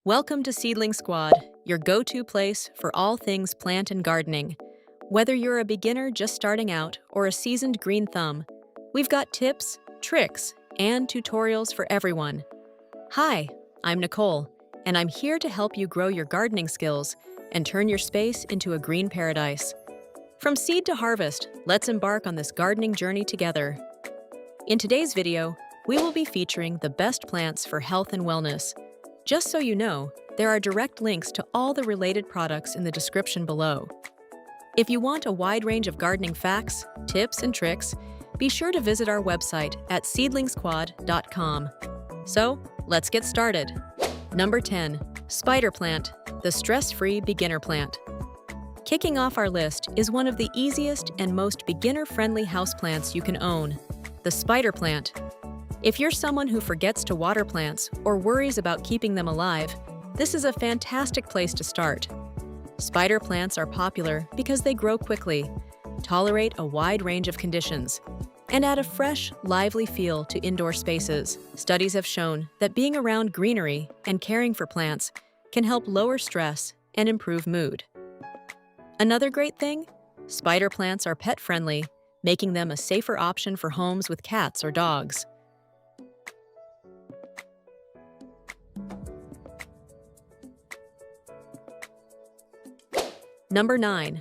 Welcome to Seedling Squad, your go-to place for all things plant and gardening. Whether you're a beginner just starting out or a seasoned green thumb, we've got tips, tricks, and tutorials for everyone. Hi, I'm Nicole, and I'm here to help you grow your gardening skills and turn your space into a green paradise. From seed to harvest, let's embark on this gardening journey together. In today's video, we will be featuring the best plants for health and wellness. Just so you know, there are direct links to all the related products in the description below. If you want a wide range of gardening facts, tips, and tricks, be sure to visit our website at seedlingsquad.com. So, let's get started. Number 10. Spider Plant, the stress-free beginner plant. Kicking off our list is one of the easiest and most beginner-friendly houseplants you can own, the spider plant. If you're someone who forgets to water plants or worries about keeping them alive, this is a fantastic place to start. Spider plants are popular because they grow quickly, tolerate a wide range of conditions, and add a fresh, lively feel to indoor spaces. Studies have shown that being around greenery and caring for plants can help lower stress and improve mood. Another great thing? Spider plants are pet-friendly, making them a safer option for homes with cats or dogs. Number 9.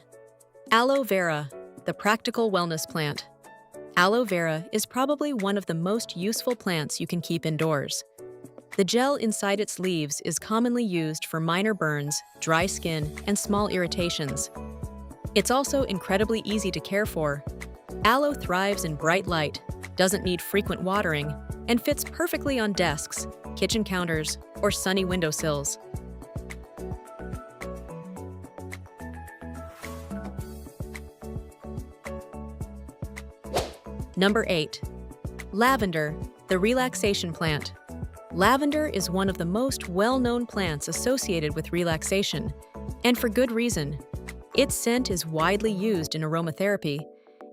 Aloe Vera, the practical wellness plant. Aloe vera is probably one of the most useful plants you can keep indoors. The gel inside its leaves is commonly used for minor burns, dry skin, and small irritations. It's also incredibly easy to care for. Aloe thrives in bright light, doesn't need frequent watering, and fits perfectly on desks, kitchen counters, or sunny windowsills. Number 8. Lavender, the relaxation plant. Lavender is one of the most well-known plants associated with relaxation, and for good reason. Its scent is widely used in aromatherapy,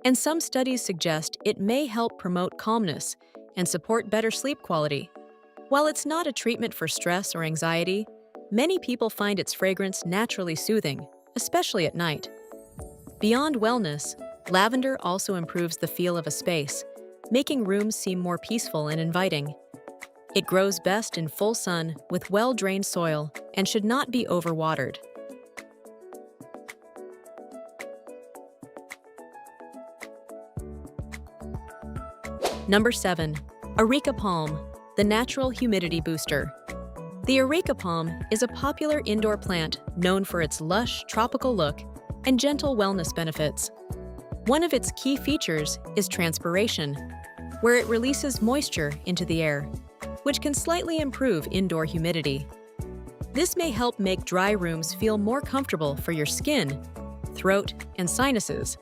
and some studies suggest it may help promote calmness and support better sleep quality. While it's not a treatment for stress or anxiety, many people find its fragrance naturally soothing, especially at night. Beyond wellness, lavender also improves the feel of a space, making rooms seem more peaceful and inviting. It grows best in full sun with well-drained soil and should not be overwatered. Number 7. Areca palm, the natural humidity booster. The areca palm is a popular indoor plant known for its lush, tropical look and gentle wellness benefits. One of its key features is transpiration, where it releases moisture into the air, which can slightly improve indoor humidity. This may help make dry rooms feel more comfortable for your skin, throat, and sinuses,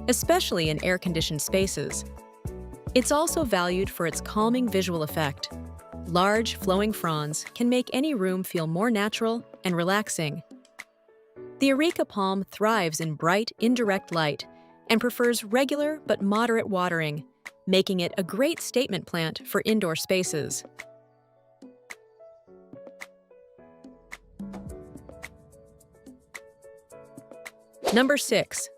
especially in air-conditioned spaces. It's also valued for its calming visual effect. Large, flowing fronds can make any room feel more natural and relaxing. The areca palm thrives in bright, indirect light and prefers regular but moderate watering, making it a great statement plant for indoor spaces. Number 6.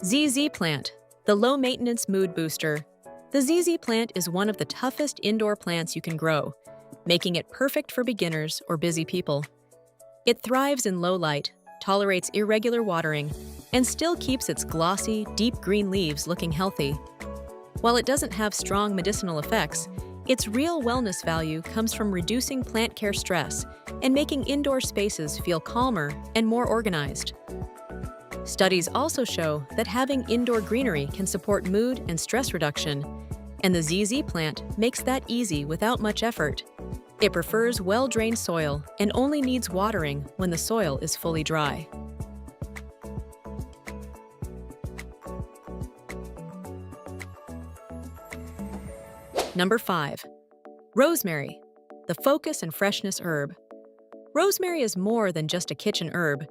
ZZ plant, the low-maintenance mood booster. The ZZ plant is one of the toughest indoor plants you can grow, making it perfect for beginners or busy people. It thrives in low light, tolerates irregular watering, and still keeps its glossy, deep green leaves looking healthy. While it doesn't have strong medicinal effects, its real wellness value comes from reducing plant care stress and making indoor spaces feel calmer and more organized. Studies also show that having indoor greenery can support mood and stress reduction, and the ZZ plant makes that easy without much effort. It prefers well-drained soil and only needs watering when the soil is fully dry. Number 5. Rosemary, the focus and freshness herb. Rosemary is more than just a kitchen herb.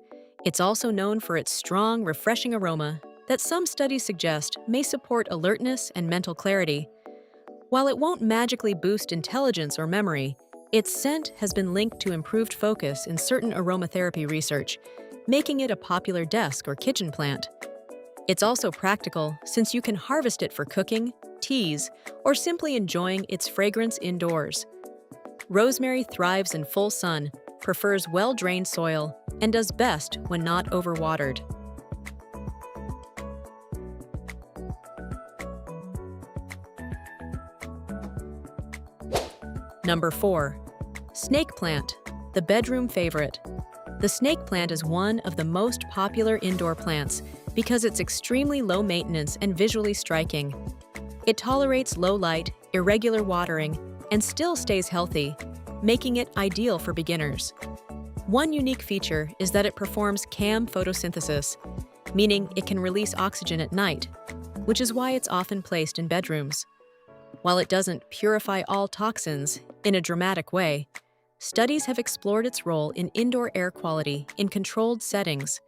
It's also known for its strong, refreshing aroma that some studies suggest may support alertness and mental clarity. While it won't magically boost intelligence or memory, Its scent has been linked to improved focus in certain aromatherapy research, making it a popular desk or kitchen plant. It's also practical since you can harvest it for cooking, teas, or simply enjoying its fragrance indoors. Rosemary thrives in full sun, prefers well-drained soil, and does best when not overwatered. Number 4. Snake plant, the bedroom favorite. The snake plant is one of the most popular indoor plants because it's extremely low maintenance and visually striking. It tolerates low light, irregular watering, and still stays healthy, making it ideal for beginners. One unique feature is that it performs CAM photosynthesis, meaning it can release oxygen at night, which is why it's often placed in bedrooms. While it doesn't purify all toxins in a dramatic way, studies have explored its role in indoor air quality in controlled settings.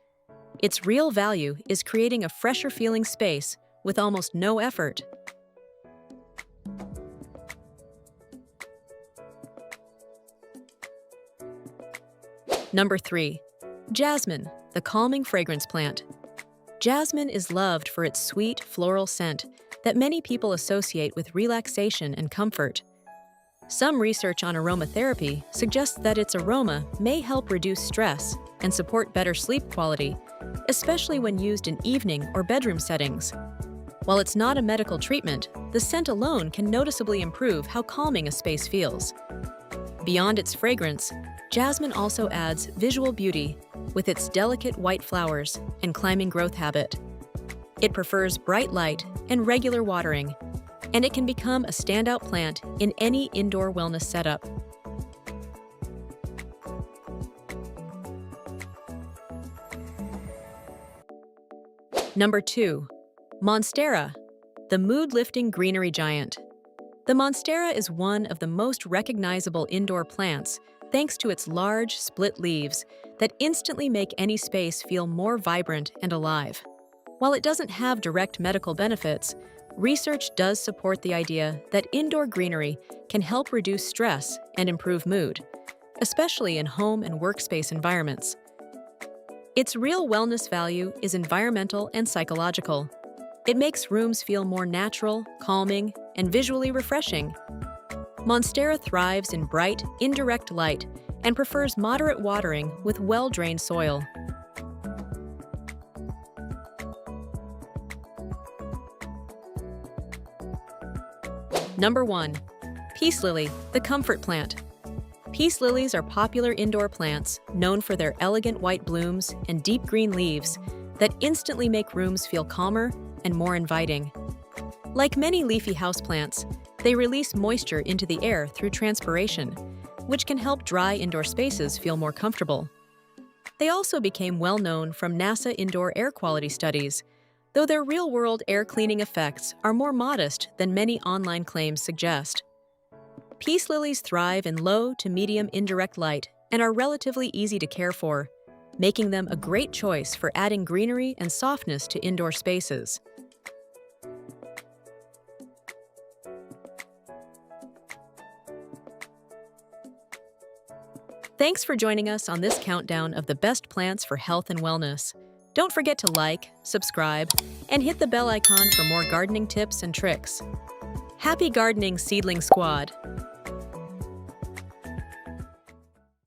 Its real value is creating a fresher-feeling space with almost no effort. Number 3. Jasmine, the calming fragrance plant. Jasmine is loved for its sweet, floral scent that many people associate with relaxation and comfort. Some research on aromatherapy suggests that its aroma may help reduce stress and support better sleep quality, especially when used in evening or bedroom settings. While it's not a medical treatment, the scent alone can noticeably improve how calming a space feels. Beyond its fragrance, jasmine also adds visual beauty with its delicate white flowers and climbing growth habit. It prefers bright light and regular watering, and it can become a standout plant in any indoor wellness setup. Number 2. Monstera, the mood-lifting greenery giant. The Monstera is one of the most recognizable indoor plants thanks to its large, split leaves that instantly make any space feel more vibrant and alive. While it doesn't have direct medical benefits, research does support the idea that indoor greenery can help reduce stress and improve mood, especially in home and workspace environments. Its real wellness value is environmental and psychological. It makes rooms feel more natural, calming, and visually refreshing. Monstera thrives in bright, indirect light and prefers moderate watering with well-drained soil. Number 1. Peace lily, the comfort plant. Peace lilies are popular indoor plants known for their elegant white blooms and deep green leaves that instantly make rooms feel calmer and more inviting. Like many leafy houseplants, they release moisture into the air through transpiration, which can help dry indoor spaces feel more comfortable. They also became well known from NASA indoor air quality studies, though their real-world air cleaning effects are more modest than many online claims suggest. Peace lilies thrive in low to medium indirect light and are relatively easy to care for, making them a great choice for adding greenery and softness to indoor spaces. Thanks for joining us on this countdown of the best plants for health and wellness. Don't forget to like, subscribe, and hit the bell icon for more gardening tips and tricks. Happy gardening, Seedling Squad!